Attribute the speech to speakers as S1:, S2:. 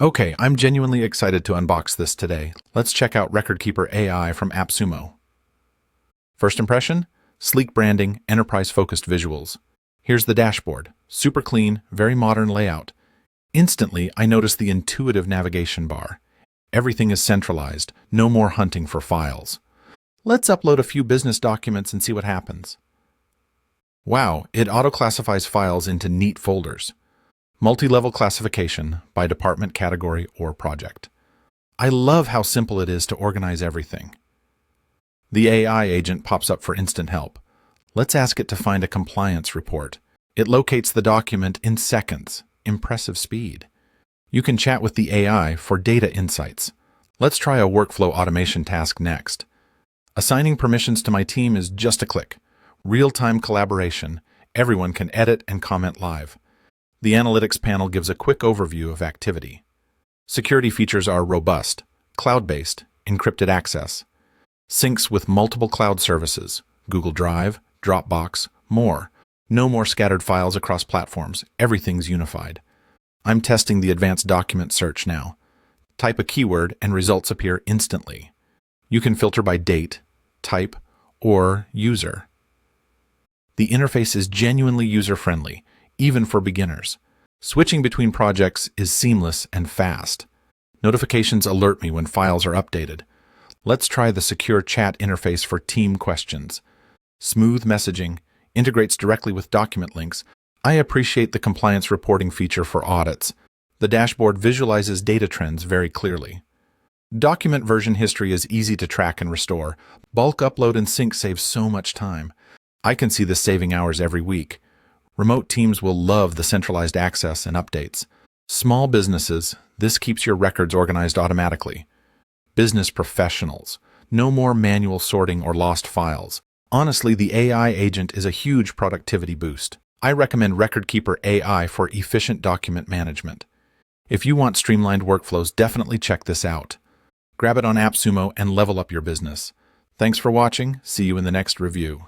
S1: Okay, I'm genuinely excited to unbox this today. Let's check out RecordsKeeper.AI from AppSumo. First impression? Sleek branding, enterprise-focused visuals. Here's the dashboard. Super clean, very modern layout. Instantly, I notice the intuitive navigation bar. Everything is centralized, no more hunting for files. Let's upload a few business documents and see what happens. Wow, it auto-classifies files into neat folders. Multi-level classification by department, category, or project. I love how simple it is to organize everything. The AI agent pops up for instant help. Let's ask it to find a compliance report. It locates the document in seconds. Impressive speed. You can chat with the AI for data insights. Let's try a workflow automation task next. Assigning permissions to my team is just a click. Real-time collaboration. Everyone can edit and comment live. The analytics panel gives a quick overview of activity. Security features are robust, cloud-based, encrypted access. Syncs with multiple cloud services, Google Drive, Dropbox, more. No more scattered files across platforms. Everything's unified. I'm testing the advanced document search now. Type a keyword and results appear instantly. You can filter by date, type, or user. The interface is genuinely user-friendly, even for beginners. Switching between projects is seamless and fast. Notifications alert me when files are updated. Let's try the secure chat interface for team questions. Smooth messaging, integrates directly with document links. I appreciate the compliance reporting feature for audits. The dashboard visualizes data trends very clearly. Document version history is easy to track and restore. Bulk upload and sync saves so much time. I can see this saving hours every week. Remote teams will love the centralized access and updates. Small businesses, this keeps your records organized automatically. Business professionals, no more manual sorting or lost files. Honestly, the AI agent is a huge productivity boost. I recommend RecordKeeper.AI for efficient document management. If you want streamlined workflows, definitely check this out. Grab it on AppSumo and level up your business. Thanks for watching. See you in the next review.